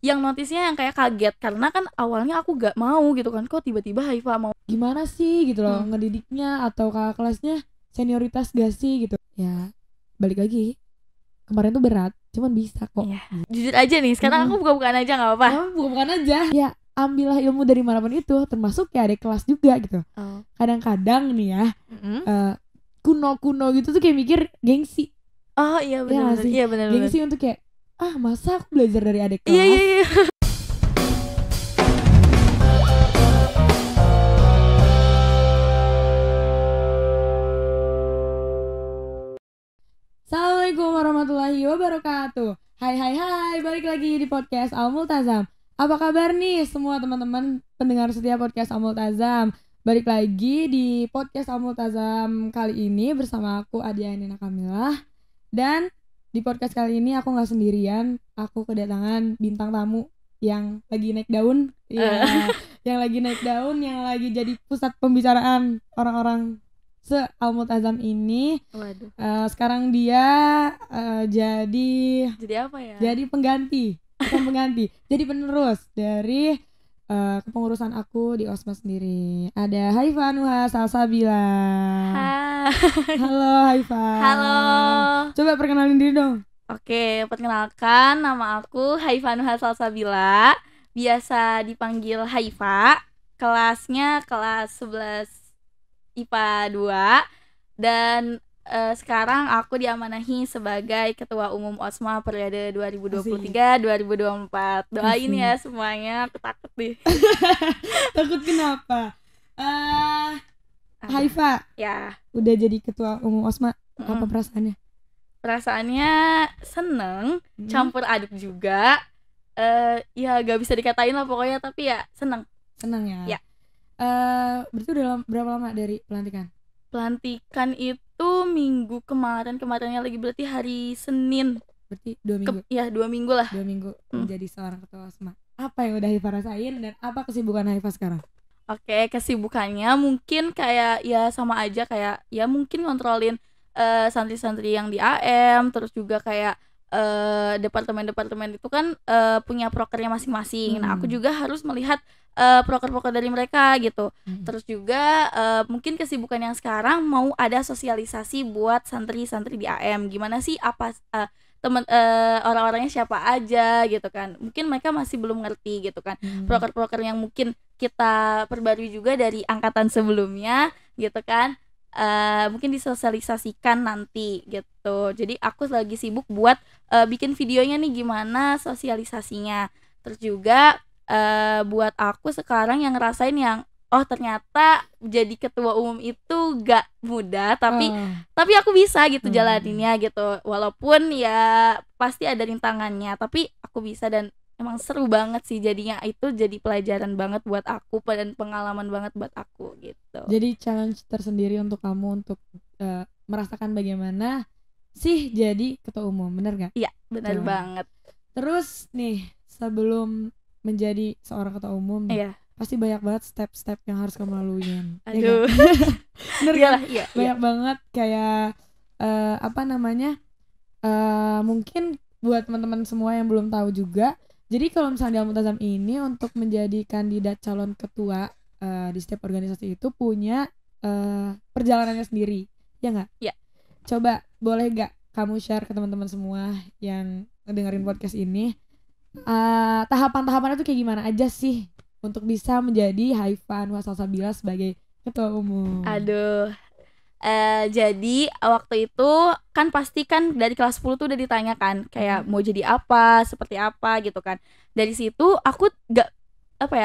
yang notisnya yang kayak kaget karena kan awalnya aku gak mau gitu kan, kok tiba-tiba Haifa mau. Gimana sih gitu loh ngedidiknya, atau kakak kelasnya senioritas gak sih gitu. Ya balik lagi, kemarin tuh berat, cuman bisa kok. Iya. Jujur aja nih, sekarang aku buka-bukaan aja gak apa-apa. Bukan aja. Ya ambillah ilmu dari manapun itu, termasuk ya adik kelas juga gitu. Kadang-kadang nih ya kuno gitu tuh kayak mikir gengsi. Oh iya benar-benar. Iya benar-benar. Gengsi untuk kayak masa aku belajar dari adik kelas. Iya. Assalamualaikum warahmatullahi wabarakatuh. Hai, balik lagi di podcast Al Multazam. Apa kabar nih semua teman-teman pendengar setia podcast Al Multazam? Balik lagi di podcast Al Multazam kali ini bersama aku Adia Nina Kamilah. Dan di podcast kali ini aku gak sendirian, aku kedatangan bintang tamu yang lagi naik daun. Yang lagi naik daun, yang lagi jadi pusat pembicaraan orang-orang se-Al Multazam ini. Waduh. Sekarang dia jadi apa ya? Jadi pengganti, bukan pengganti. Jadi penerus dari kepengurusan aku di OSMA sendiri. Ada Haifa Nuha Salsabila. Halo Haifa. Halo. Coba perkenalin diri dong. Oke, perkenalkan, nama aku Haifa Nuha Salsabila. Biasa dipanggil Haifa. Kelasnya kelas 11 IPA 2. Dan sekarang aku diamanahi sebagai Ketua Umum OSMA periode 2023-2024. Doain ya semuanya, aku takut deh. Takut kenapa? Haifa, ya udah jadi Ketua Umum OSMA, apa perasaannya? Perasaannya seneng, campur aduk juga. Ya gak bisa dikatain lah pokoknya, tapi ya seneng. Seneng ya? Ya. Berarti udah berapa lama dari pelantikan? Pelantikan itu minggu kemarinnya lagi, berarti hari Senin. Berarti 2 minggu? 2 minggu lah. 2 minggu menjadi seorang ketua OSMA. Apa yang udah Haifa rasain dan apa kesibukan Haifa sekarang? Oke, kesibukannya mungkin kayak ya sama aja, kayak ya mungkin ngontrolin santri-santri yang di AM, terus juga kayak departemen-departemen itu kan punya prokernya masing-masing. Nah, aku juga harus melihat proker-proker dari mereka gitu. Terus juga mungkin kesibukan yang sekarang mau ada sosialisasi buat santri-santri di AM. Gimana sih apa teman orang-orangnya siapa aja gitu kan. Mungkin mereka masih belum ngerti gitu kan. Proker-proker yang mungkin kita perbarui juga dari angkatan sebelumnya gitu kan. Mungkin disosialisasikan nanti gitu. Jadi aku lagi sibuk buat bikin videonya nih, gimana sosialisasinya. Terus juga buat aku sekarang yang ngerasain yang ternyata jadi ketua umum itu gak mudah, tapi aku bisa gitu jalaninnya gitu. Walaupun ya pasti ada rintangannya, tapi aku bisa dan emang seru banget sih jadinya. Itu jadi pelajaran banget buat aku dan pengalaman banget buat aku gitu. Jadi challenge tersendiri untuk kamu untuk merasakan bagaimana sih jadi ketua umum, bener gak? Iya, bener banget. Terus nih, sebelum menjadi seorang ketua umum pasti banyak banget step-step yang harus kamu laluin. Aduh. Bener kan? Iya. Banyak banget kayak mungkin buat teman-teman semua yang belum tahu juga. Jadi kalau misalnya di Al Multazam ini untuk menjadi kandidat calon ketua di setiap organisasi itu punya perjalanannya sendiri, ya nggak? Iya. Coba boleh nggak kamu share ke teman-teman semua yang ngedengerin podcast ini, tahapan-tahapannya tuh kayak gimana aja sih untuk bisa menjadi Haifa Nuha Salsabila sebagai ketua umum? Aduh. Jadi waktu itu kan pasti kan dari kelas 10 tuh udah ditanyakan kayak mau jadi apa, seperti apa gitu kan. Dari situ aku gak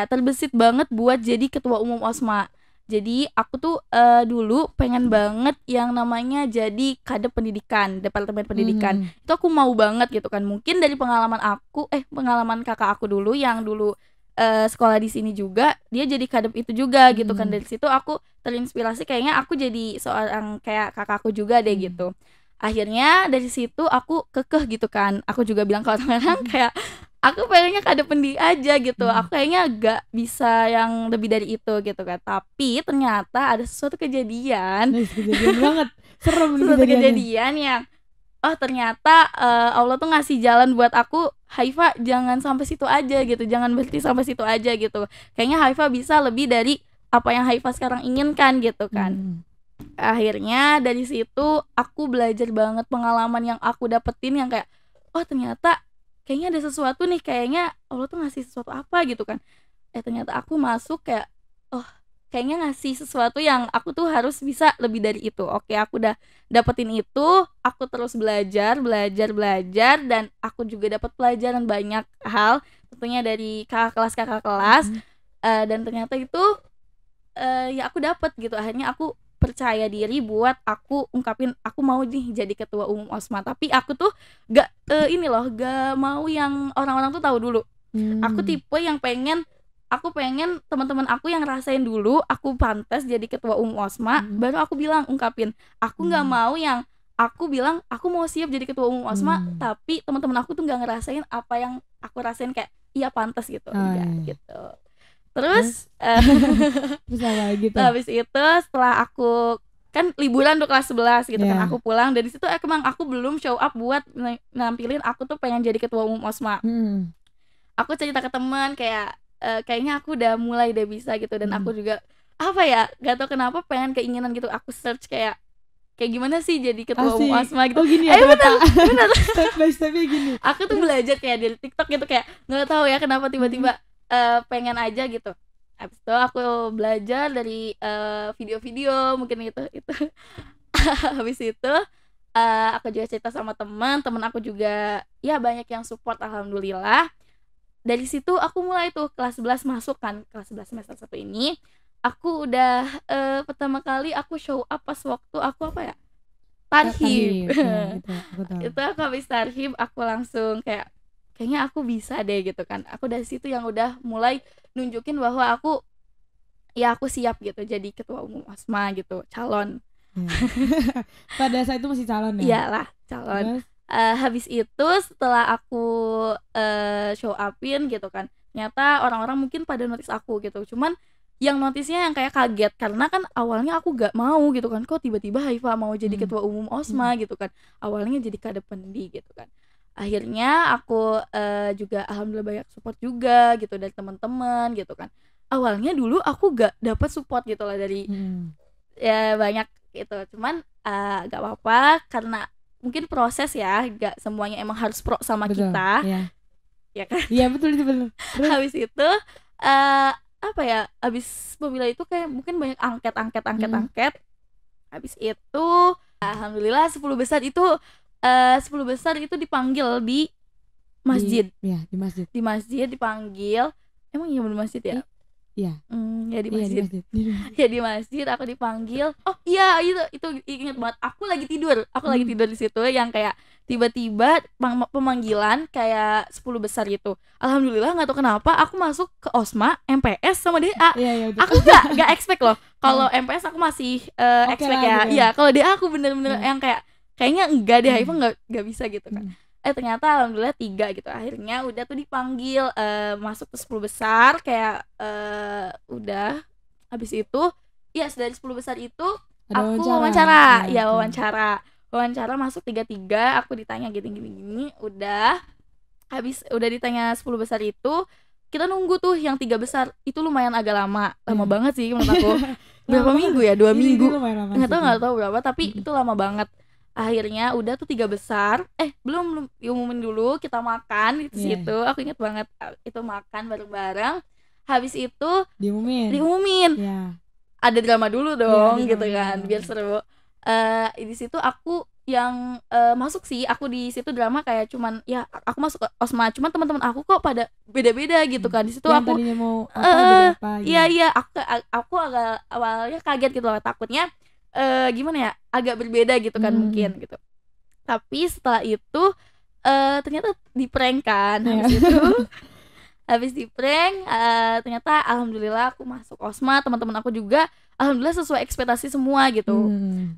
terbesit banget buat jadi ketua umum OSMA. Jadi aku tuh dulu pengen banget yang namanya jadi kadep pendidikan, departemen pendidikan. Itu aku mau banget gitu kan. Mungkin dari pengalaman pengalaman kakak aku dulu yang dulu sekolah di sini juga, dia jadi kadep itu juga gitu kan. Dari situ aku terinspirasi, kayaknya aku jadi seorang kayak kakakku juga deh gitu. Akhirnya dari situ aku kekeh gitu kan. Aku juga bilang ke orang-orang kayak aku pengennya kadep pendi aja gitu. Aku kayaknya gak bisa yang lebih dari itu gitu kan. Tapi ternyata ada sesuatu kejadian. Kejadian banget. Serem sesuatu kejadian yang oh ternyata Allah tuh ngasih jalan buat aku, Haifa jangan sampai situ aja gitu, jangan berhenti sampai situ aja gitu, kayaknya Haifa bisa lebih dari apa yang Haifa sekarang inginkan gitu kan. Akhirnya dari situ aku belajar banget pengalaman yang aku dapetin yang kayak oh ternyata kayaknya ada sesuatu nih, kayaknya Allah tuh ngasih sesuatu apa gitu kan. Ternyata aku masuk kayak oh kayaknya ngasih sesuatu yang aku tuh harus bisa lebih dari itu. Oke, aku udah dapetin itu, aku terus belajar dan aku juga dapat pelajaran banyak hal tentunya dari kakak kelas. Dan ternyata itu ya aku dapet gitu. Akhirnya aku percaya diri buat aku ungkapin aku mau nih jadi ketua umum OSMA, tapi aku tuh gak gak mau yang orang-orang tuh tahu dulu. Aku tipe yang pengen teman-teman aku yang rasain dulu aku pantas jadi ketua umum OSMA, baru aku bilang ungkapin. Aku nggak mau yang aku bilang aku mau siap jadi ketua umum OSMA tapi teman-teman aku tuh nggak ngerasain apa yang aku rasain kayak iya pantas gitu. Gitu. Terus terus apa gitu? Habis itu setelah aku kan liburan tuh kelas 11 gitu kan, aku pulang dari situ emang aku belum show up buat nampilin aku tuh pengen jadi ketua umum OSMA. Aku cerita ke teman kayak kayaknya aku udah mulai deh bisa gitu, dan aku juga apa ya gak tau kenapa pengen keinginan gitu, aku search kayak gimana sih jadi ketua umum OSMA gitu. Oh gini ya bener. Step by stepnya gini. Aku tuh belajar kayak dari TikTok gitu, kayak nggak tahu ya kenapa tiba-tiba pengen aja gitu. Habis itu aku belajar dari video-video mungkin itu habis itu aku juga cerita sama teman aku juga ya banyak yang support alhamdulillah. Dari situ aku mulai tuh kelas 11 masuk kan, kelas 11 semester 1 ini aku udah pertama kali aku show up pas waktu aku apa ya tarhib ya, gitu, itu aku habis tarhib aku langsung kayak kayaknya aku bisa deh gitu kan. Aku dari situ yang udah mulai nunjukin bahwa aku siap gitu jadi ketua umum OSMA gitu, calon. Pada saat itu masih calon ya? Iyalah calon. Habis itu setelah aku show upin gitu kan, ternyata orang-orang mungkin pada notice aku gitu. Cuman yang notisnya yang kayak kaget karena kan awalnya aku gak mau gitu kan, kok tiba-tiba Haifa mau jadi ketua umum OSMA gitu kan. Awalnya jadi kadependi gitu kan. Akhirnya aku juga alhamdulillah banyak support juga gitu dari teman-teman gitu kan. Awalnya dulu aku gak dapat support gitu lah dari ya banyak gitu. Cuman gak apa-apa karena mungkin proses ya, gak semuanya emang harus pro sama betul, kita ya kan. Iya betul itu betul. Habis itu apa ya, habis pemilu itu kayak mungkin banyak angket. Habis itu alhamdulillah 10 besar itu 10 besar itu dipanggil di masjid. Di masjid dipanggil. Emang iya di masjid ya? Iya. Ya di masjid. Ya di masjid aku dipanggil. Oh iya itu ingat banget. Aku lagi tidur di situ yang kayak tiba-tiba pemanggilan kayak 10 besar gitu. Alhamdulillah nggak tahu kenapa aku masuk ke OSMA, MPS sama DA. Aku nggak expect loh. Kalau MPS aku masih expect ya. Iya, kalau DA aku bener-bener yang kayaknya enggak deh, Haifa nggak bisa gitu kan. Ternyata alhamdulillah 3 gitu. Akhirnya udah tuh dipanggil masuk ke 10 besar kayak udah. Habis itu ya dari 10 besar itu ada aku wawancara masuk 3 aku ditanya gini udah. Habis udah ditanya 10 besar itu kita nunggu tuh yang 3 besar itu lumayan agak lama banget sih menurut aku. Berapa minggu ya? 2 minggu nggak tahu berapa, tapi itu lama banget. Akhirnya udah tuh 3 besar belum diumumin dulu, kita makan di situ. Aku inget banget itu makan bareng-bareng. Habis itu diumumin. Ada drama dulu dong gitu kan biar seru. Di situ aku yang masuk sih, aku di situ drama kayak cuman ya aku masuk OSMA, cuman teman-teman aku kok pada beda-beda gitu kan. Di situ aku mau apa, iya aku agak awalnya kaget gitu loh, takutnya gimana ya agak berbeda gitu kan mungkin gitu. Tapi setelah itu ternyata di-prank kan. Habis di-prank ternyata alhamdulillah aku masuk OSMA, teman-teman aku juga alhamdulillah sesuai ekspektasi semua gitu.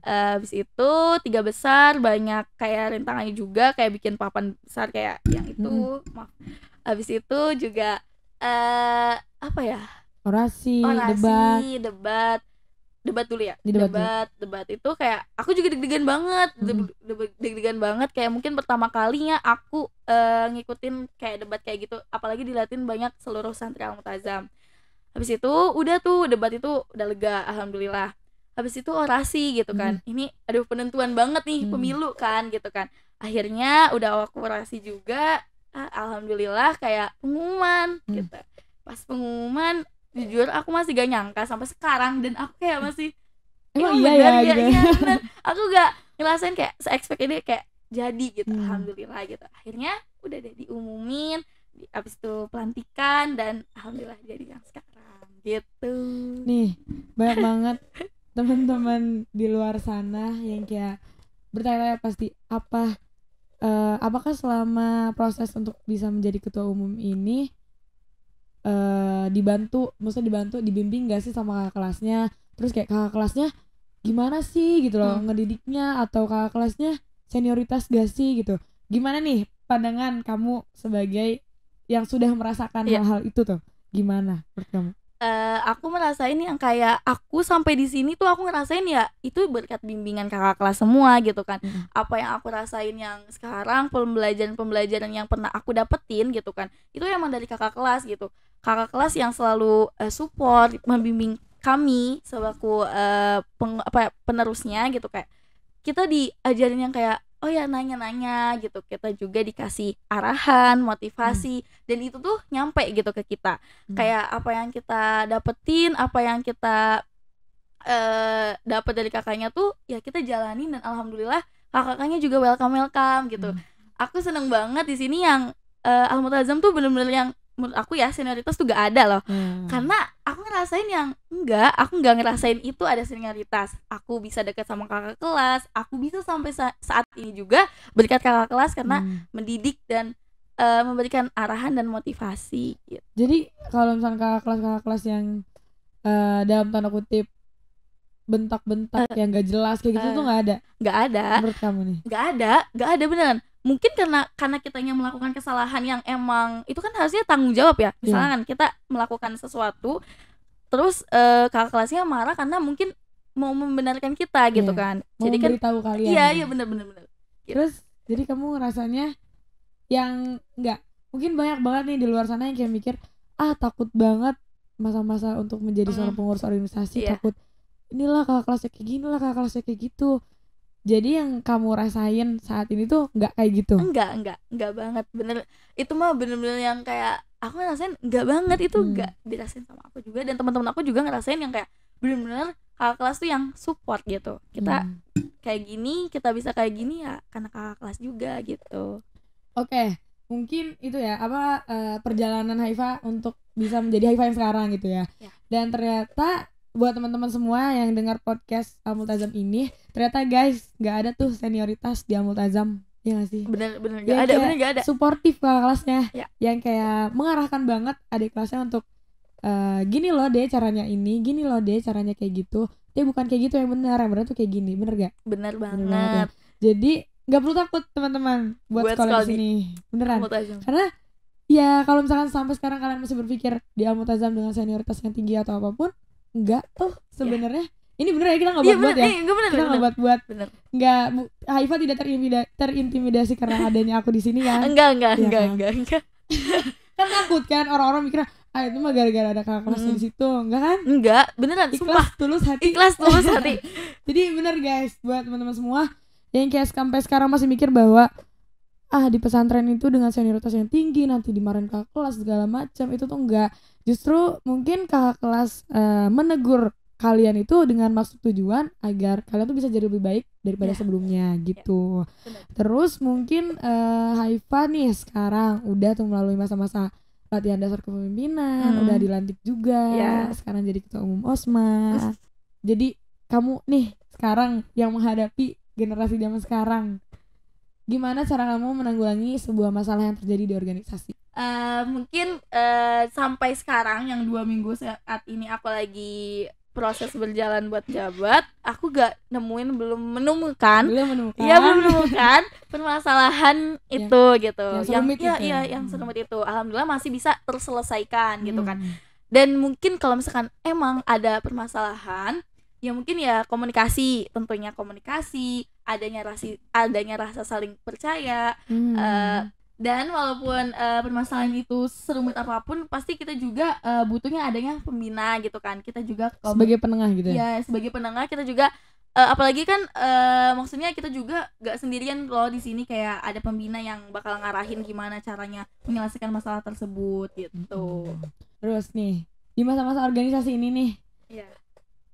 Habis itu 3 besar banyak kayak rintangannya juga, kayak bikin papan besar kayak yang itu. Habis itu juga apa ya? Orasi, debat. debat dulu ya. Di debat Debat itu kayak aku juga deg-degan banget. Deg-degan banget, kayak mungkin pertama kalinya aku ngikutin kayak debat kayak gitu, apalagi dilatih banyak seluruh santri Al-Multazam. Habis itu udah tuh debat itu udah lega, alhamdulillah. Habis itu orasi gitu kan. Ini aduh penentuan banget nih pemilu kan gitu kan. Akhirnya udah aku orasi juga, alhamdulillah kayak pengumuman gitu. Pas pengumuman jujur aku masih gak nyangka sampai sekarang, dan aku kayak masih emang iya ya gitu. Iya bener. Aku gak ngerasain kayak se-expect ini kayak jadi gitu. Alhamdulillah gitu. Akhirnya udah deh diumumin, abis itu pelantikan, dan alhamdulillah jadi yang sekarang gitu. Nih banyak banget teman-teman di luar sana yang kayak bertanya-tanya pasti apakah selama proses untuk bisa menjadi ketua umum ini dibimbing gak sih sama kakak kelasnya, terus kayak kakak kelasnya gimana sih gitu loh ngedidiknya, atau kakak kelasnya senioritas gak sih gitu. Gimana nih pandangan kamu sebagai yang sudah merasakan hal-hal itu tuh, gimana menurut kamu? Aku merasain yang kayak aku sampai di sini tuh aku ngerasain ya itu berkat bimbingan kakak kelas semua gitu kan. Apa yang aku rasain yang sekarang, pembelajaran yang pernah aku dapetin gitu kan, itu emang dari kakak kelas gitu. Kakak kelas yang selalu support, membimbing kami selaku penerusnya gitu. Kayak kita diajarin yang kayak oh ya nanya-nanya gitu, kita juga dikasih arahan, motivasi, dan itu tuh nyampe gitu ke kita. Kayak apa yang kita dapetin, apa yang kita dapat dari kakaknya tuh ya kita jalanin, dan alhamdulillah kakaknya juga welcome gitu. Aku seneng banget di sini yang Al-Multazam tuh bener-bener yang menurut aku ya senioritas tuh gak ada loh. Karena aku ngerasain yang aku nggak ngerasain itu ada senioritas. Aku bisa dekat sama kakak kelas, aku bisa sampai saat ini juga berkat kakak kelas karena mendidik dan memberikan arahan dan motivasi gitu. Jadi kalau misalnya kakak kelas yang dalam tanda kutip bentak-bentak yang gak jelas kayak gitu tuh nggak ada menurut kamu nih? Nggak ada beneran. Mungkin karena kitanya melakukan kesalahan yang emang itu kan harusnya tanggung jawab ya. Misalkan kita melakukan sesuatu terus kakak kelasnya marah karena mungkin mau membenarkan kita gitu kan. Mau jadi kan memberitahu kalian. Iya benar. Gitu. Terus jadi kamu ngerasanya yang enggak, mungkin banyak banget nih di luar sana yang kayak mikir takut banget masa-masa untuk menjadi seorang pengurus organisasi, takut inilah kakak kelasnya kayak gini lah, kakak kelasnya kayak gitu. Jadi yang kamu rasain saat ini tuh nggak kayak gitu? Enggak banget, bener. Itu mah bener-bener yang kayak aku ngerasain enggak banget, itu enggak dirasain sama aku juga, dan teman-teman aku juga ngerasain yang kayak bener-bener kakak kelas tuh yang support gitu. Kita kayak gini, kita bisa kayak gini ya karena kakak kelas juga gitu. Oke, mungkin itu ya perjalanan Haifa untuk bisa menjadi Haifa yang sekarang gitu ya. Dan ternyata buat teman-teman semua yang dengar podcast Al-Multazam ini, ternyata guys nggak ada tuh senioritas di Al-Multazam, ya nggak sih? Bener nggak ada. Suportif kakak kelasnya, yang kayak mengarahkan banget adik kelasnya untuk gini loh deh caranya ini, gini loh deh caranya kayak gitu. Dia bukan kayak gitu yang benar tuh kayak gini, bener gak? Bener banget. Ya. Jadi nggak perlu takut teman-teman buat sekolah di sini, beneran. Karena ya kalau misalkan sampai sekarang kalian masih berpikir di Al-Multazam dengan senioritas yang tinggi atau apapun, enggak tuh sebenarnya. Ini bener ya, kita nggak buat-buat ya. Kita nggak buat-buat. Nggak, Haifa tidak terintimidasi karena adanya aku di sini kan? Enggak. Kan takut kan orang-orang mikir itu mah gara-gara ada kakak kelasnya di situ, enggak kan? Enggak, beneran. Ikhlas tulus hati. Jadi bener guys, buat teman-teman semua yang kayak sampai sekarang masih mikir bahwa di pesantren itu dengan senioritas yang tinggi nanti dimarahin kakak kelas segala macam, itu tuh enggak. Justru mungkin kakak kelas menegur kalian itu dengan maksud tujuan agar kalian tuh bisa jadi lebih baik daripada sebelumnya gitu. Terus mungkin Haifa nih sekarang udah tuh melalui masa-masa latihan dasar kepemimpinan, udah dilantik juga, sekarang jadi ketua umum OSMA. Jadi kamu nih sekarang yang menghadapi generasi zaman sekarang, gimana cara kamu menanggulangi sebuah masalah yang terjadi di organisasi? Mungkin sampai sekarang yang 2 minggu saat ini aku lagi proses berjalan buat jabat, aku belum menemukan permasalahan itu gitu. Yang serumit itu. Alhamdulillah masih bisa terselesaikan gitu kan. Dan mungkin kalau misalkan emang ada permasalahan, ya mungkin ya komunikasi, tentunya komunikasi, adanya rasa saling percaya. Dan walaupun permasalahan itu serumit apapun, pasti kita juga butuhnya adanya pembina gitu kan. Kita juga sebagai penengah gitu ya. Ya, sebagai penengah kita juga apalagi kan maksudnya kita juga gak sendirian loh di sini, kayak ada pembina yang bakal ngarahin gimana caranya menyelesaikan masalah tersebut gitu. Terus nih, di masa-masa organisasi ini nih, Iya.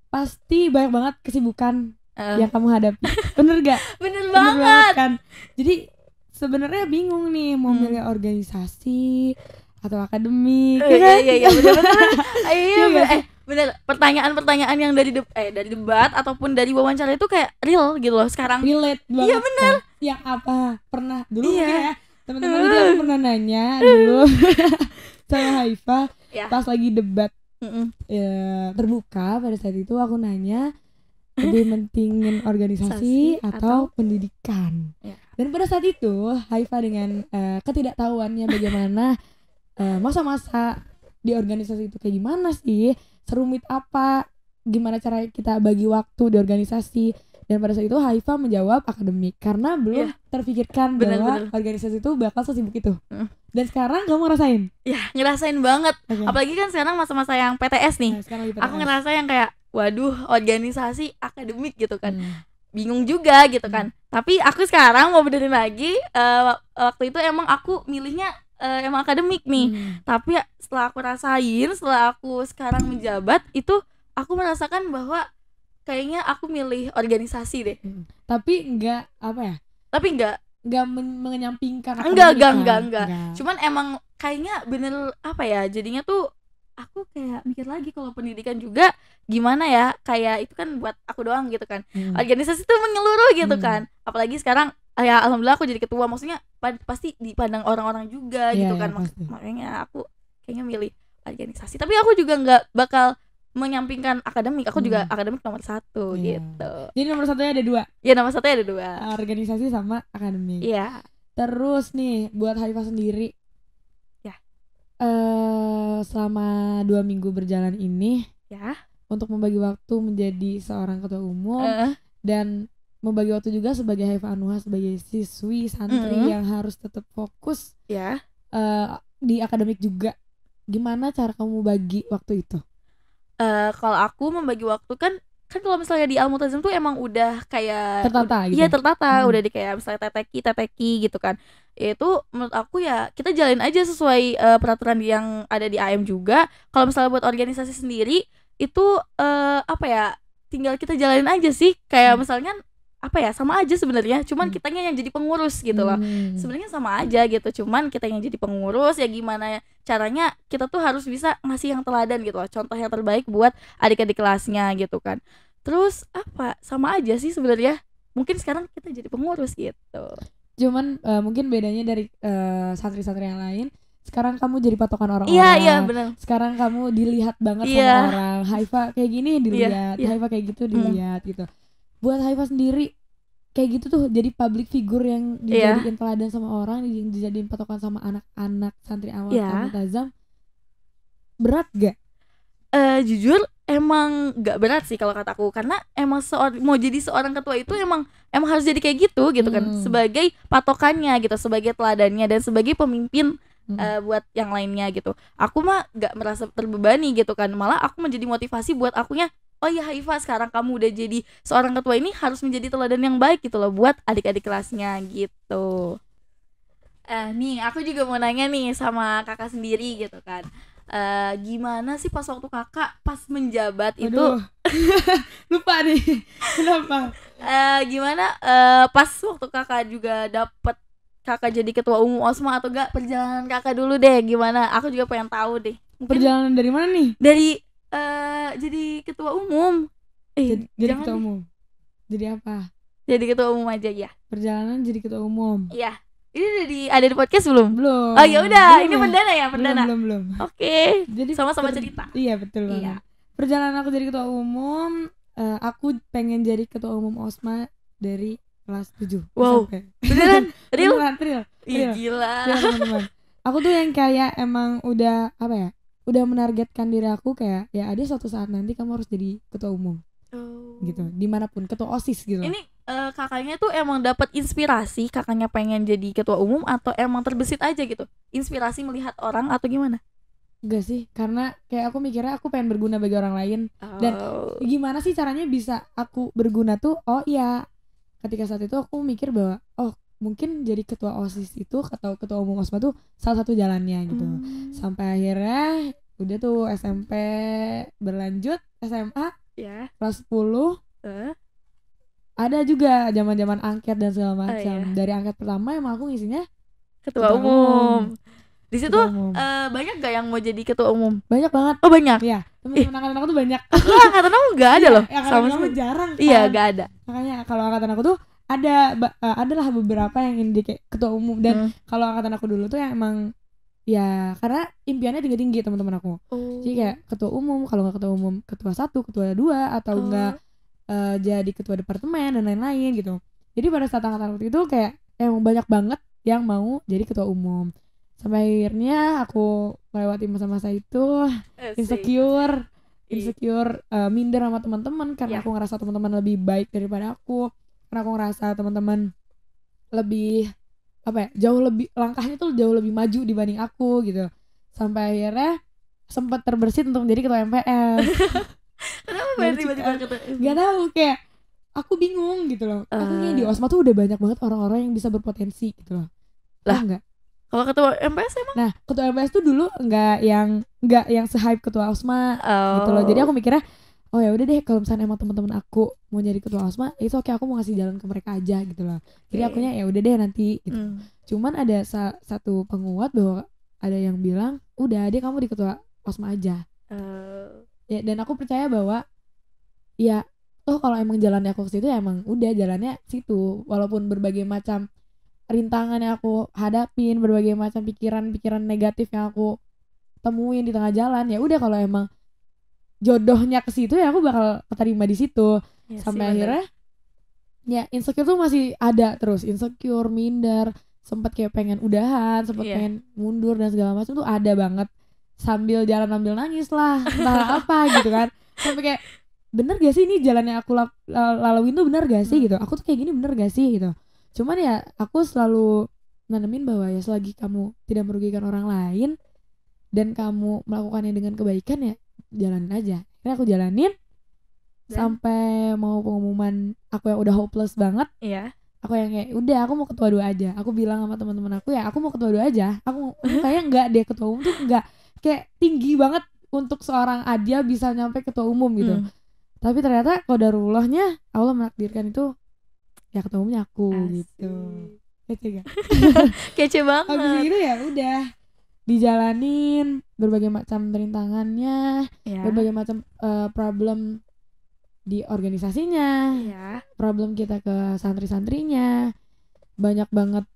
pasti banyak banget kesibukan yang kamu hadapi. Bener gak? Bener banget kan. Jadi sebenarnya bingung nih mau milih organisasi atau akademik, ya kan? Iya bener. Bener, pertanyaan-pertanyaan yang dari debat ataupun dari wawancara itu kayak real gitu loh sekarang. Relate banget. Iya bener. Kan? Yang apa pernah dulu mungkin ya teman-teman itu aku pernah nanya dulu sama Haifa pas lagi debat ya, terbuka. Pada saat itu aku nanya lebih mentingin organisasi atau pendidikan. Dan pada saat itu Haifa dengan ketidaktahuannya bagaimana masa-masa di organisasi itu kayak gimana sih, serumit apa, gimana cara kita bagi waktu di organisasi. Dan pada saat itu Haifa menjawab akademik karena belum terpikirkan bahwa organisasi itu bakal sesibuk itu. Dan sekarang kamu ngerasain? Ya, ngerasain banget. Apalagi kan sekarang masa-masa yang PTS nih. Aku ngerasa yang kayak waduh, organisasi akademik gitu kan. Bingung juga gitu kan. Tapi aku sekarang mau benerin lagi, waktu itu emang aku milihnya emang akademik nih. Tapi setelah aku rasain, setelah aku sekarang menjabat, itu aku merasakan bahwa kayaknya aku milih organisasi deh. Tapi enggak apa ya? Tapi enggak menyampingkan enggak. Cuman emang kayaknya bener apa ya, jadinya tuh aku kayak mikir lagi kalau pendidikan juga gimana ya, kayak itu kan buat aku doang gitu kan. Organisasi tuh menyeluruh gitu kan. Apalagi sekarang ya alhamdulillah aku jadi ketua, maksudnya pasti dipandang orang-orang juga gitu kan. Makanya aku kayaknya milih organisasi. Tapi aku juga nggak bakal menyampingkan akademik. Aku juga akademik nomor 1 gitu. Jadi nomor 1-nya ada 2. Ya nomor 1-nya ada 2. Organisasi sama akademik. Iya. Terus nih buat Haifa sendiri, ya selama 2 minggu berjalan ini, ya untuk membagi waktu menjadi seorang ketua umum dan membagi waktu juga sebagai Haifa Anuha sebagai siswi santri yang harus tetap fokus di akademik juga. Gimana cara kamu bagi waktu itu? Kalau aku membagi waktu kan kalau misalnya di Al-Multazam tuh emang udah kayak tertata gitu. Iya tertata, udah di kayak misalnya teteki gitu kan. Itu menurut aku ya kita jalin aja sesuai peraturan yang ada di AM juga. Kalau misalnya buat organisasi sendiri itu apa ya, tinggal kita jalanin aja sih. Kayak misalnya apa ya, sama aja sebenarnya, cuman kitanya yang jadi pengurus gitu loh. Sebenarnya sama aja gitu, cuman kita yang jadi pengurus ya gimana caranya kita tuh harus bisa ngasih yang teladan gitu loh, contoh yang terbaik buat adik-adik kelasnya gitu kan. Terus apa, sama aja sih sebenarnya, mungkin sekarang kita jadi pengurus gitu. Cuman mungkin bedanya dari santri-santri yang lain, sekarang kamu jadi patokan orang-orang. Iya benar. Sekarang kamu dilihat banget sama orang. Haifa kayak gini dilihat, Haifa kayak gitu dilihat gitu. Buat Haifa sendiri kayak gitu tuh, jadi public figure yang dijadiin teladan sama orang, yang dijadiin patokan sama anak-anak santri awal Al-Multazam, berat gak? Jujur emang gak berat sih kalau kataku, karena emang mau jadi seorang ketua itu emang harus jadi kayak gitu kan, sebagai patokannya gitu, sebagai teladannya dan sebagai pemimpin buat yang lainnya gitu. Aku mah gak merasa terbebani gitu kan, malah aku menjadi motivasi buat akunya. Oh ya Haifa, sekarang kamu udah jadi seorang ketua ini harus menjadi teladan yang baik gitu loh buat adik-adik kelasnya gitu. Nih aku juga mau nanya nih sama kakak sendiri gitu kan. Gimana sih pas waktu kakak pas menjabat itu? Lupa nih. Kenapa? Gimana pas waktu kakak juga dapet kakak jadi ketua umum OSMA atau enggak, perjalanan kakak dulu deh gimana? Aku juga pengen tahu deh. Mungkin perjalanan dari mana nih? Dari jadi ketua umum. Jadi ketua umum. Jadi apa? Jadi ketua umum aja ya. Perjalanan jadi ketua umum. Iya. Ini ada di podcast belum? Belum. Oh ya udah, ini perdana ya, perdana. Belum. Oke. Jadi sama-sama cerita. Iya, betul banget. Perjalanan aku jadi ketua umum, aku pengen jadi ketua umum OSMA dari kelas 7. Wow. SMP. Beneran? Real? Real. Gila. Real, teman-teman. Aku tuh yang kayak emang udah apa ya? Udah menargetkan diri aku kayak ya ada suatu saat nanti kamu harus jadi ketua umum. gitu, dimanapun ketua OSIS gitu. Ini kakaknya tuh emang dapat inspirasi, kakaknya pengen jadi ketua umum atau emang terbesit aja gitu? Inspirasi melihat orang atau gimana? Enggak sih, karena kayak aku mikirnya aku pengen berguna bagi orang lain. Dan gimana sih caranya bisa aku berguna tuh? Oh iya, ketika saat itu aku mikir bahwa oh mungkin jadi ketua OSIS itu atau ketua umum OSMA tuh salah satu jalannya gitu. Sampai akhirnya udah tuh SMP berlanjut, SMA ya. kelas 10 ada juga zaman-zaman angket dan segala macam. iya. Dari angket pertama emang aku ngisinya ketua umum. Di situ banyak gak yang mau jadi ketua umum? Banyak banget. Oh banyak? Iya, temen-temen angkatan aku tuh banyak. Angkatan aku gak ada loh. Sama kamu jarang kan? Iya gak ada. Makanya kalau angkatan aku tuh adalah beberapa yang ingin jadi ketua umum. Dan kalau angkatan aku dulu tuh yang emang ya karena impiannya tinggi-tinggi teman-teman aku. Jadi kayak ketua umum, kalau nggak ketua umum ketua 1, ketua 2 atau enggak jadi ketua departemen dan lain-lain gitu. Jadi pada saat angkatan waktu itu kayak emang banyak banget yang mau jadi ketua umum. Sampai akhirnya aku melewati masa-masa itu insecure, minder sama teman-teman karena aku ngerasa teman-teman lebih baik daripada aku. Karena aku ngerasa teman-teman lebih jauh lebih langkahnya tuh jauh lebih maju dibanding aku gitu. Sampai akhirnya sempat terbersit untuk menjadi ketua MPS. Kenapa tiba-tiba ketua? Gak tahu, kayak aku bingung gitu loh. Aku kayaknya di OSMA tuh udah banyak banget orang-orang yang bisa berpotensi gitu loh. Lah enggak? Kalau ketua MPS emang? Nah, ketua MPS tuh dulu enggak yang se-hype ketua OSMA gitu loh. Jadi aku mikirnya oh ya udah deh, kalau misalnya emang teman-teman aku mau jadi ketua OSMA itu oke, aku mau ngasih jalan ke mereka aja gitu loh. Jadi akunya ya udah deh nanti gitu. Cuman ada satu penguat bahwa ada yang bilang udah deh kamu di ketua OSMA aja. Ya, dan aku percaya bahwa ya kalau emang jalannya aku ke situ ya emang udah jalannya situ, walaupun berbagai macam rintangan yang aku hadapin, berbagai macam pikiran-pikiran negatif yang aku temuin di tengah jalan, ya udah kalau emang jodohnya ke situ ya aku bakal keterima di situ. Ya, sampai akhirnya ya insecure tuh masih ada terus, insecure, minder, sempat kayak pengen udahan, sempat pengen mundur dan segala macam tuh ada banget, sambil jalan sambil nangis lah entah apa gitu kan. Sampai kayak bener gak sih ini jalannya aku laluin tuh bener gak sih gitu, aku tuh kayak gini bener gak sih gitu. Cuman ya aku selalu nanemin bahwa ya selagi kamu tidak merugikan orang lain dan kamu melakukannya dengan kebaikan ya jalanin aja. Akhirnya aku jalanin sampai mau pengumuman aku yang udah hopeless banget. Iya. Aku yang kayak udah aku mau ketua 2 aja. Aku bilang sama teman-teman aku ya aku mau ketua 2 aja. Aku kayak enggak deh, ketua umum tuh enggak, kayak tinggi banget untuk seorang Adia bisa nyampe ketua umum gitu. Tapi ternyata qadarullahnya Allah menakdirkan itu ya ketua umumnya aku. Asik. Gitu. Kece gak? Kece banget. Habis itu ya udah dijalanin berbagai macam rintangannya, berbagai macam problem di organisasinya, problem kita ke santri-santrinya, banyak banget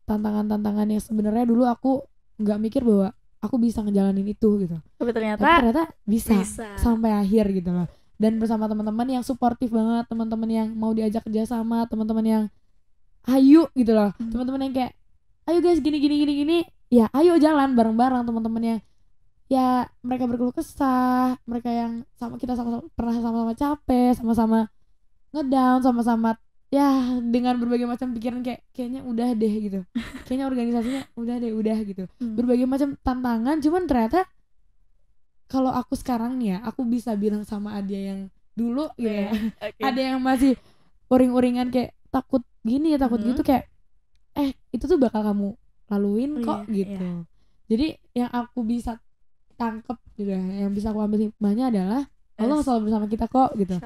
tantangan-tantangan yang sebenarnya dulu aku nggak mikir bahwa aku bisa ngejalanin itu gitu. Tapi ternyata bisa sampai akhir gitu loh. Dan bersama teman-teman yang suportif banget, teman-teman yang mau diajak kerjasama, teman-teman yang ayo gitu loh, teman-teman yang kayak ayo guys gini, ya ayo jalan bareng-bareng, teman-teman yang ya mereka berkeluh kesah, mereka yang kita sama-sama pernah sama-sama capek, sama-sama ngedown, sama-sama ya dengan berbagai macam pikiran kayaknya udah deh gitu, kayaknya organisasinya udah gitu, berbagai macam tantangan. Cuman ternyata kalau aku sekarang nih ya, aku bisa bilang sama Adia yang dulu gitu ya, ada yang masih uring-uringan kayak takut gini takut gitu, kayak itu tuh bakal kamu laluin kok gitu. Jadi yang aku bisa tangkep gitu ya, yang bisa aku ambil hikmahnya adalah Allah selalu bersama kita kok gitu.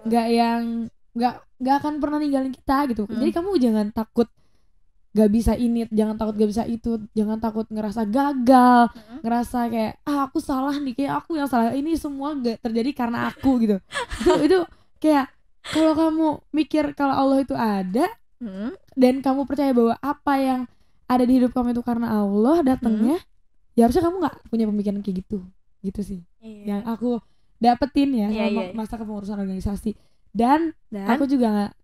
Nggak akan pernah ninggalin kita gitu. Jadi kamu jangan takut gak bisa ini, jangan takut gak bisa itu, jangan takut ngerasa gagal, ngerasa kayak aku salah nih, kayak aku yang salah, ini semua gak terjadi karena aku gitu. itu kayak kalau kamu mikir kalau Allah itu ada dan kamu percaya bahwa apa yang ada di hidup kamu itu karena Allah datangnya, ya harusnya kamu nggak punya pemikiran kayak gitu sih. Yang aku dapetin ya selama masa kepengurusan organisasi. Dan aku juga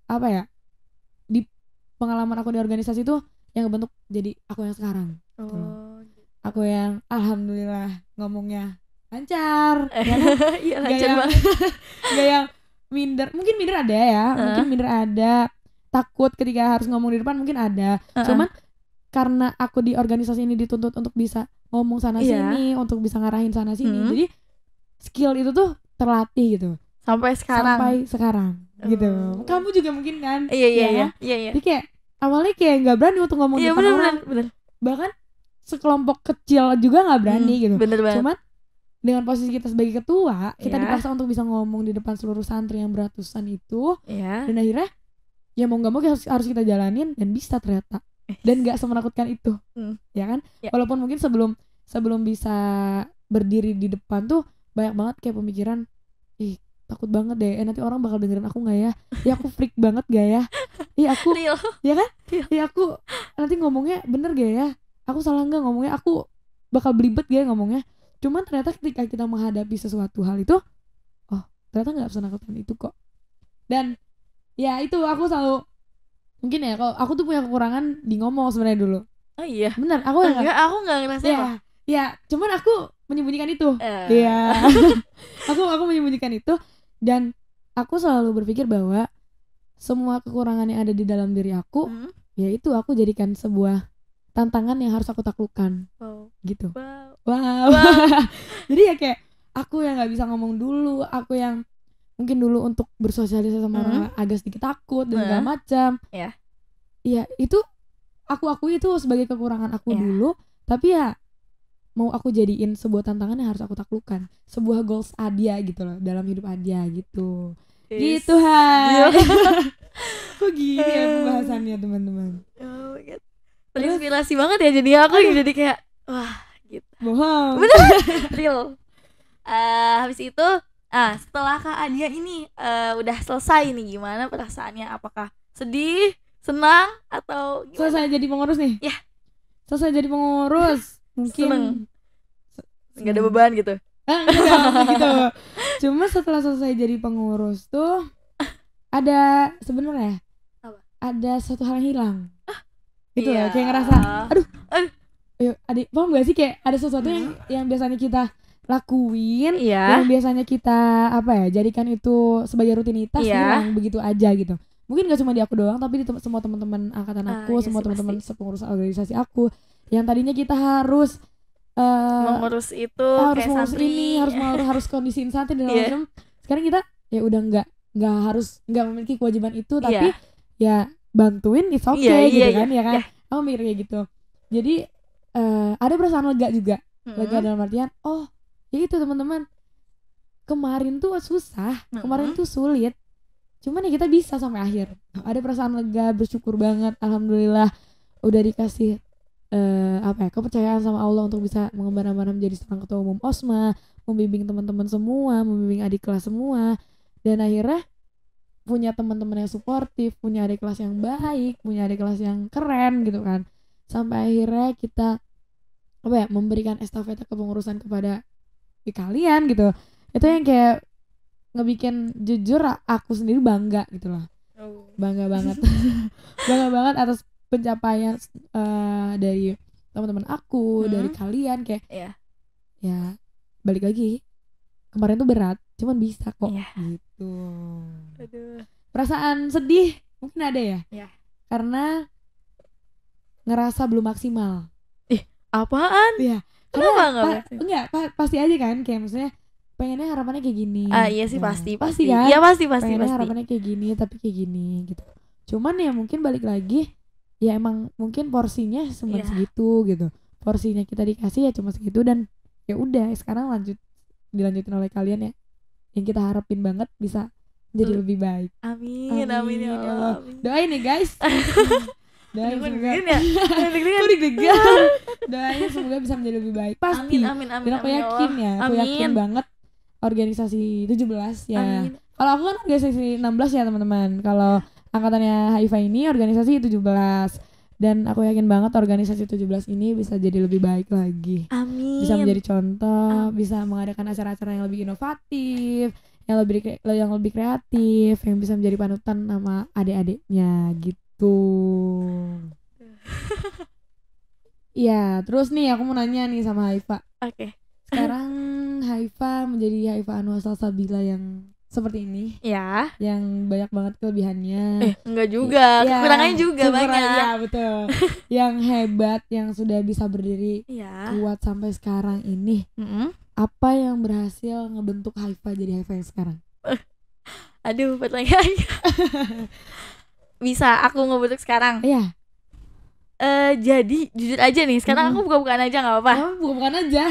nggak di pengalaman aku di organisasi itu yang ngebentuk jadi aku yang sekarang. Aku yang alhamdulillah ngomongnya lancar ya kan? Iya Gak lancar yang banget. gak yang minder, mungkin minder ada ya, mungkin minder ada, takut ketika harus ngomong di depan mungkin ada. Cuman karena aku di organisasi ini dituntut untuk bisa ngomong sana sini, untuk bisa ngarahin sana sini, jadi skill itu tuh terlatih gitu sampai sekarang gitu. Kamu juga mungkin kan? Iya. Jadi kayak awalnya kayak nggak berani untuk ngomong di depan orang, bener. bahkan sekelompok kecil juga nggak berani gitu. Bener banget. Cuman dengan posisi kita sebagai ketua, kita Iya. dipaksa untuk bisa ngomong di depan seluruh santri yang beratusan itu, Iya. dan akhirnya ya mau nggak mau harus kita jalanin dan bisa ternyata, dan nggak semenakutkan itu, ya kan? Ya. Walaupun mungkin sebelum bisa berdiri di depan tuh banyak banget kayak pemikiran, ih takut banget deh, nanti orang bakal dengerin aku nggak ya? Ya aku freak banget gak ya? Aku Real. ya kan? Ya aku nanti ngomongnya bener gak ya? Aku salah nggak ngomongnya? Aku bakal belibet gak ya ngomongnya? Cuman ternyata ketika kita menghadapi sesuatu hal itu, oh ternyata nggak senakutkan itu kok. Dan ya itu aku selalu, mungkin ya kalau aku tuh punya kekurangan di ngomong sebenarnya dulu. Oh iya. Bener, aku aku nggak ngerasain kok. Ya, cuman aku menyembunyikan itu. Iya. aku menyembunyikan itu, dan aku selalu berpikir bahwa semua kekurangan yang ada di dalam diri aku, yaitu aku jadikan sebuah tantangan yang harus aku taklukkan. Gitu. Wow. Jadi ya kayak aku yang nggak bisa ngomong dulu, aku yang mungkin dulu untuk bersosialisasi sama orang agak sedikit takut dan segala macam. Ya itu aku akui itu sebagai kekurangan aku dulu, tapi ya mau aku jadiin sebuah tantangan yang harus aku taklukkan, sebuah goals Adia gitu loh dalam hidup Adia gitu. Gitu Hai. Kok gini ya pembahasannya teman-teman. Oh my god. Terinspirasi banget ya, jadi aku jadi kayak wah gitu. Bohong. Bener. Real. Habis itu setelah Kak Adia ini udah selesai nih, gimana perasaannya? Apakah sedih, senang, atau gimana? Selesai jadi pengurus nih? Ya. Selesai jadi pengurus mungkin seneng. Nggak ada beban gitu? Enggak gitu. Cuma setelah selesai jadi pengurus tuh ada sebenarnya ada satu hal yang hilang. Gitu ya, kayak ngerasa aduh. Adik, paham gak sih kayak ada sesuatu yang biasanya kita lakuin, yang biasanya kita jadikan itu sebagai rutinitas, hilang begitu aja gitu. Mungkin gak cuma di aku doang, tapi di semua teman-teman angkatan aku, semua teman-teman sepengurusan organisasi aku, yang tadinya kita harus mengurus itu, harus kayak mengurus santri, ini, harus kondisiin santri dan macam. Sekarang kita ya udah nggak memiliki kewajiban itu, tapi ya bantuin it's okay gitu kan. Aku mikir kayak gitu. Jadi ada perasaan lega juga. Lega dalam artian, oh ya itu teman-teman, kemarin tuh susah, kemarin tuh sulit, cuman ya kita bisa sampai akhir. Ada perasaan lega, bersyukur banget, alhamdulillah udah dikasih kepercayaan sama Allah untuk bisa mengemban amanah menjadi seorang ketua umum OSMA, membimbing teman-teman semua, membimbing adik kelas semua, dan akhirnya punya teman-teman yang suportif, punya adik kelas yang baik, punya adik kelas yang keren gitu kan. Sampai akhirnya kita memberikan estafet kepengurusan kepada kalian gitu. Itu yang kayak ngebikin jujur aku sendiri bangga gitu loh. Bangga banget. Bangga banget atas pencapaian dari teman-teman aku, dari kalian kayak ya balik lagi, kemarin tuh berat, cuman bisa kok gitu. Perasaan sedih mungkin ada ya, karena ngerasa belum maksimal. Apaan? Iya. Kenapa enggak pasti aja kan, kayak maksudnya pengennya harapannya kayak gini. Iya sih, pasti kan? Iya pasti. Pengennya harapannya kayak gini tapi kayak gini gitu. Cuman ya mungkin balik lagi, ya emang mungkin porsinya cuma segitu gitu. Porsinya kita dikasih ya cuma segitu, dan ya udah sekarang dilanjutin oleh kalian ya. Yang kita harapin banget bisa jadi lebih baik. Amin ya Allah. Doain nih guys. Doain semoga doain semoga bisa menjadi lebih baik. Pasti. Amin. Dan aku yakin ya, aku yakin banget organisasi 17 ya. Kalau aku kan organisasi 16 ya teman-teman. Kalau angkatannya Haifa ini organisasi 17. Dan aku yakin banget organisasi 17 ini bisa jadi lebih baik lagi. Amin. Bisa menjadi contoh, bisa mengadakan acara-acara yang lebih inovatif, yang lebih kreatif, yang bisa menjadi panutan sama adik-adiknya gitu. Ya, terus nih aku mau nanya nih sama Haifa. Oke. Sekarang Haifa menjadi Haifa Anwar Salsabila yang seperti ini, Ya. yang banyak banget kelebihannya. Enggak juga, Ya, kekurangannya juga banyak. Ya betul. Yang hebat, yang sudah bisa berdiri Iya. kuat sampai sekarang ini. Apa yang berhasil ngebentuk Haifa jadi Haifa yang sekarang? Aduh, pertanyaannya. Bisa aku ngebentuk sekarang. Iya. Jadi jujur aja nih, sekarang aku buka-bukaan aja nggak apa-apa. Bukan aja.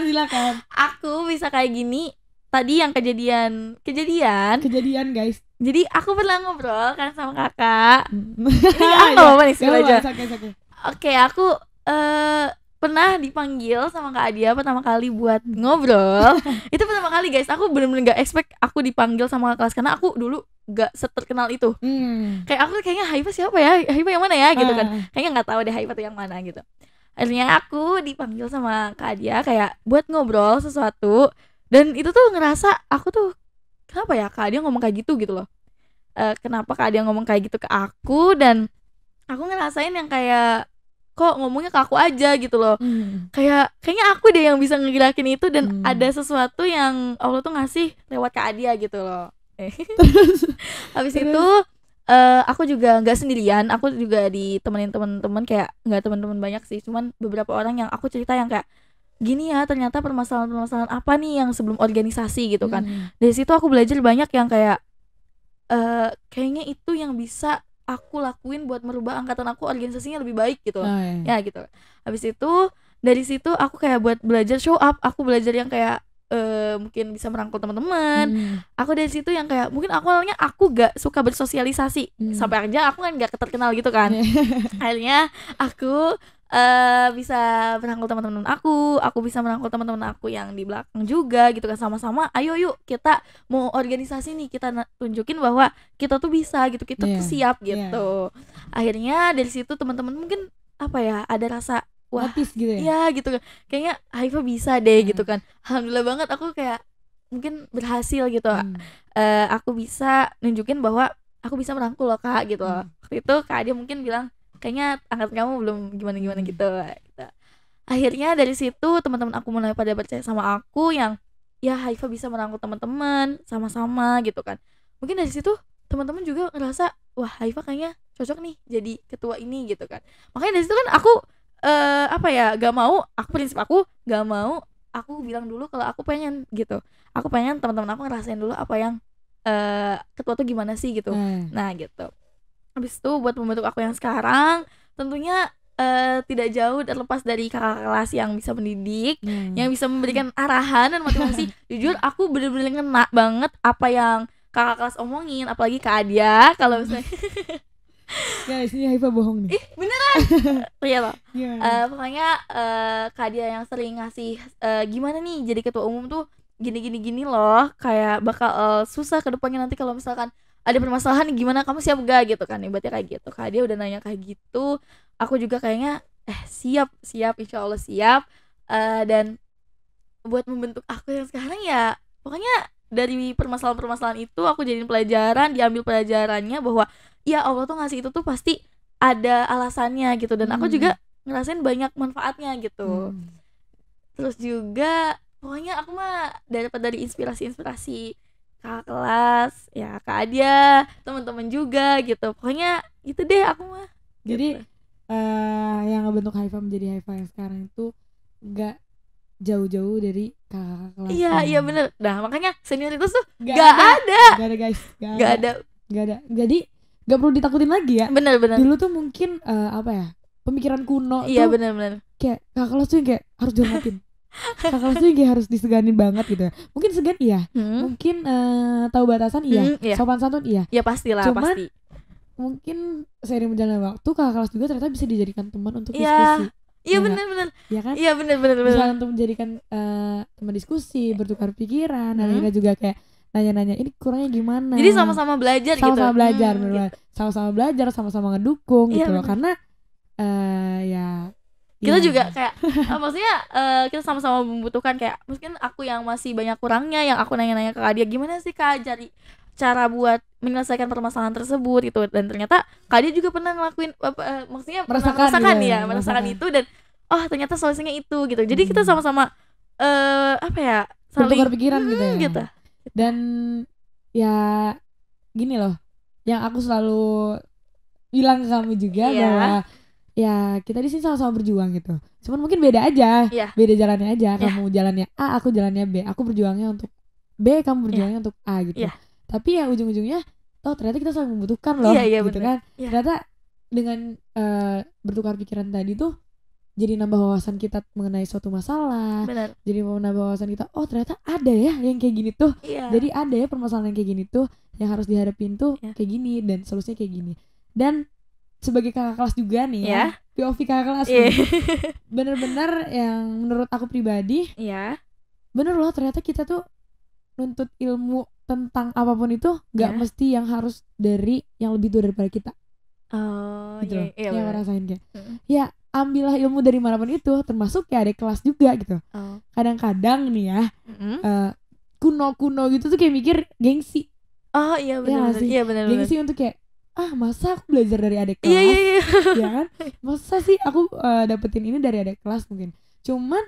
Silakan. Aku bisa kayak gini. Tadi yang kejadian Guys. jadi aku pernah ngobrol kan sama kakak. Ini Ya, apa nih aja. Oke, aku pernah dipanggil sama Kak Adia pertama kali buat ngobrol. Itu pertama kali guys, aku bener-bener gak expect aku dipanggil sama kelas, karena aku dulu gak seterkenal itu. Kayak aku kayaknya Haifa siapa ya, Haifa yang mana ya gitu kan. Kayaknya gak tahu deh Haifa tuh yang mana gitu. Akhirnya aku dipanggil sama Kak Adia kayak buat ngobrol sesuatu. Dan itu tuh ngerasa aku tuh, kenapa ya Kak Adia ngomong kayak gitu loh. Kenapa Kak Adia ngomong kayak gitu ke aku. Dan aku ngerasain yang kayak, kok ngomongnya ke aku aja gitu loh. Kayaknya aku deh yang bisa ngegerakin itu. Dan ada sesuatu yang Allah tuh ngasih lewat Kak Adia gitu loh. Habis itu aku juga nggak sendirian, aku juga ditemenin teman-teman, kayak nggak teman-teman banyak sih, cuman beberapa orang yang aku cerita yang kayak gini ya, ternyata permasalahan apa nih yang sebelum organisasi gitu kan. Dari situ aku belajar banyak yang kayak kayaknya itu yang bisa aku lakuin buat merubah angkatan aku organisasinya lebih baik gitu. Ya gitu. Habis itu dari situ aku kayak buat belajar show up, aku belajar yang kayak mungkin bisa merangkul teman-teman. Aku dari situ yang kayak mungkin awalnya aku gak suka bersosialisasi, sampai aja aku kan gak terkenal gitu kan. Akhirnya aku bisa merangkul teman-teman aku bisa merangkul teman-teman aku yang di belakang juga gitu kan, sama-sama ayo yuk kita mau organisasi nih, kita tunjukin bahwa kita tuh bisa gitu, kita tuh siap gitu. Akhirnya dari situ teman-teman mungkin apa ya, ada rasa wah gitu ya? Ya gitu kan, kayaknya Haifa bisa deh gitu kan. Alhamdulillah banget aku kayak mungkin berhasil gitu. Aku bisa nunjukin bahwa aku bisa merangkul loh Kak gitu. Waktu itu Kak dia mungkin bilang kayaknya angkatan kamu belum gimana-gimana gitu. Akhirnya dari situ teman-teman aku mulai pada percaya sama aku, yang ya Haifa bisa merangkul teman-teman sama-sama gitu kan. Mungkin dari situ teman-teman juga ngerasa wah Haifa kayaknya cocok nih jadi ketua ini gitu kan. Makanya dari situ kan aku prinsip aku gak mau aku bilang dulu kalau aku pengen gitu. Aku pengen teman-teman aku ngerasain dulu apa yang ketua tuh gimana sih gitu. Nah gitu. Habis itu buat membentuk aku yang sekarang tentunya tidak jauh terlepas dari kakak kelas yang bisa mendidik, yang bisa memberikan arahan dan motivasi. Jujur aku bener-bener ngena banget apa yang kakak kelas omongin, apalagi Kak Adia kalau misalnya guys, ini Haifa bohong nih. Beneran. Iya loh. Pokoknya Kak Adia yang sering ngasih gimana nih jadi ketua umum tuh gini loh, kayak bakal susah ke depannya nanti kalau misalkan ada permasalahan gimana, kamu siap gak gitu kan, ibaratnya kayak gitu. Kak dia udah nanya kayak gitu, aku juga kayaknya siap insya Allah siap. Dan buat membentuk aku yang sekarang ya pokoknya dari permasalahan itu aku jadiin pelajaran, diambil pelajarannya bahwa ya Allah tuh ngasih itu tuh pasti ada alasannya gitu. Dan aku juga ngerasain banyak manfaatnya gitu. Terus juga pokoknya aku mah dapat dari inspirasi kakak kelas, ya Kak Adia, teman-teman juga gitu. Pokoknya itu deh aku mah. Jadi yang ngebentuk Haifa menjadi Haifa yang sekarang itu gak jauh-jauh dari kakak kelas. Iya bener. Nah makanya senioritas tuh gak ada guys, gak ada. Jadi gak perlu ditakutin lagi ya. Bener. Dulu tuh mungkin pemikiran kuno tuh bener. Kayak kakak kelas tuh yang kayak harus dihormatin. Kakak kelas tuh yang kayak harus diseganin banget gitu ya. Mungkin segan iya, mungkin tahu batasan iya, sopan santun iya. Ya pastilah. Cuman, pasti. Mungkin seiring berjalannya waktu kakak kelas juga ternyata bisa dijadikan teman untuk diskusi. Iya benar. Iya kan? Iya benar. Bisa untuk menjadikan teman diskusi, bertukar pikiran, akhirnya juga kayak nanya-nanya ini kurangnya gimana. Jadi sama-sama belajar gitu. Sama-sama belajar, sama-sama belajar, sama-sama ngedukung gitu loh. Karena kita juga kayak maksudnya kita sama-sama membutuhkan, kayak mungkin aku yang masih banyak kurangnya, yang aku nanya-nanya ke Kak Dia gimana sih Kak cari cara buat menyelesaikan permasalahan tersebut gitu. Dan ternyata Kak Dia juga pernah ngelakuin maksudnya merasakan itu, dan ternyata solusinya itu gitu. Jadi kita sama-sama apa ya, bertukar pikiran gitu ya. gitu. Dan ya gini loh, yang aku selalu bilang ke kamu juga Iya. bahwa ya kita di sini sama-sama berjuang gitu. Cuman mungkin beda aja, Iya. beda jalannya aja. Kamu jalannya A, aku jalannya B. Aku berjuangnya untuk B, kamu berjuangnya untuk A gitu. Iya. Tapi ya ujung-ujungnya, ternyata kita saling membutuhkan loh, Iya, gitu bener. kan. Iya. Ternyata dengan bertukar pikiran tadi tuh jadi nambah wawasan kita mengenai suatu masalah. Benar. Jadi mau nambah wawasan kita, oh ternyata ada ya yang kayak gini tuh. Iya. Jadi ada ya permasalahan yang kayak gini tuh, yang harus dihadapin tuh kayak gini dan solusinya kayak gini. Dan sebagai kakak kelas juga nih ya, POV kakak kelas nih, bener-bener yang menurut aku pribadi, bener loh ternyata kita tuh nuntut ilmu tentang apapun itu gak mesti yang harus dari yang lebih tua daripada kita. Gitu loh, yang ngerasain kayak ya ambillah ilmu dari manapun itu, termasuk ya adik kelas juga gitu. Kadang-kadang nih ya kuno-kuno gitu tuh kayak mikir gengsi. Iya benar. Gengsi untuk kayak masa aku belajar dari adik kelas, ya kan? Masa sih aku dapetin ini dari adik kelas mungkin. Cuman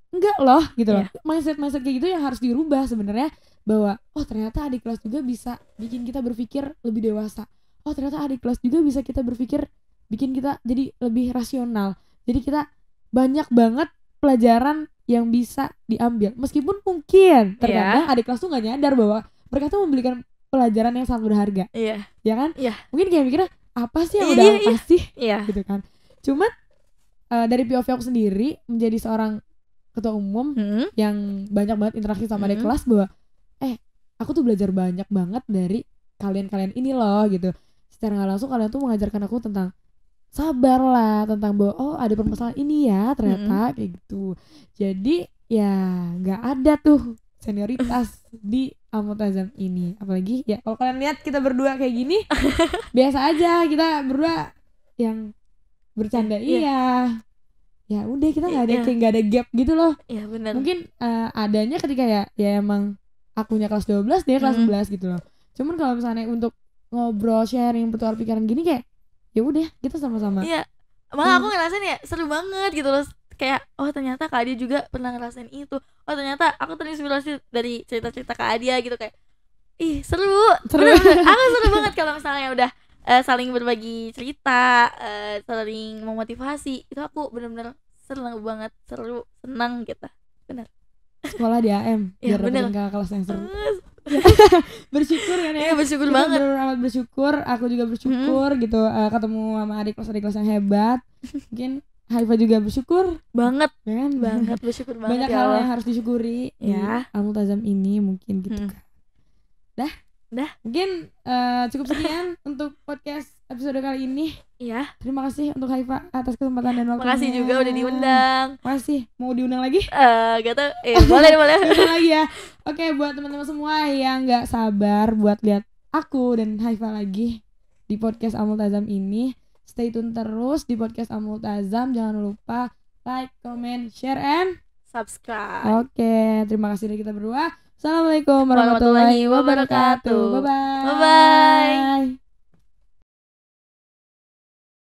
enggak loh gitu loh. Mindset kayak gitu yang harus dirubah sebenarnya, bahwa ternyata adik kelas juga bisa bikin kita berpikir lebih dewasa. Ternyata adik kelas juga bisa kita berpikir, bikin kita jadi lebih rasional. Jadi kita banyak banget pelajaran yang bisa diambil. Meskipun mungkin terkadang adik kelas tuh gak nyadar bahwa mereka tuh memberikan pelajaran yang sangat berharga. Ya kan? Mungkin kayak mikirnya apa sih yang udah aku kasih gitu kan. Cuman dari POV aku sendiri menjadi seorang ketua umum yang banyak banget interaksi sama adik kelas, bahwa aku tuh belajar banyak banget dari kalian ini loh gitu. Secara gak langsung kalian tuh mengajarkan aku tentang sabar lah, tentang bahwa ada permasalahan ini ya ternyata kayak gitu. Jadi ya gak ada tuh senioritas di Amultazam ini. Apalagi ya kalau kalian lihat kita berdua kayak gini biasa aja, kita berdua yang bercanda ya udah, kita nggak ada kayak nggak ada gap gitu loh. Bener. Mungkin adanya ketika ya emang akunya kelas 12 dia kelas 11 gitu loh. Cuman kalau misalnya untuk ngobrol, sharing, bertukar pikiran gini kayak ya udah kita sama-sama. Malah aku ngerasain ya seru banget gitu loh, kayak ternyata Kak Adia juga pernah ngerasain itu. Ternyata aku terinspirasi dari cerita-cerita Kak Adia gitu, kayak seru. Bener. Aku seru banget kalau misalnya udah saling berbagi cerita, saling memotivasi. Itu aku bener-bener seneng banget, seru, senang gitu. Bener. Sekolah di AM biar dapetin kakak kelas yang seru. Bersyukur kan ya. Bersyukur banget. Amat bersyukur, aku juga bersyukur gitu ketemu sama adik kelas yang hebat. Mungkin Haifa juga bersyukur banget kan? Banget bersyukur banget. Banyak hal yang harus disyukuri di Amultazam ini mungkin gitu kan. Dah. Mungkin cukup sekian untuk podcast episode kali ini. Terima kasih untuk Haifa atas kesempatan dan waktunya. Makasih juga udah diundang. Makasih. Mau diundang lagi? Gak tau. Boleh. Diundang lagi ya. Oke, buat teman-teman semua yang gak sabar buat lihat aku dan Haifa lagi di podcast Amultazam ini, stay tune terus di podcast Amultazam. Jangan lupa like, comment, share, and subscribe. Oke, terima kasih dari kita berdua. Assalamualaikum warahmatullahi wabarakatuh. Bye-bye.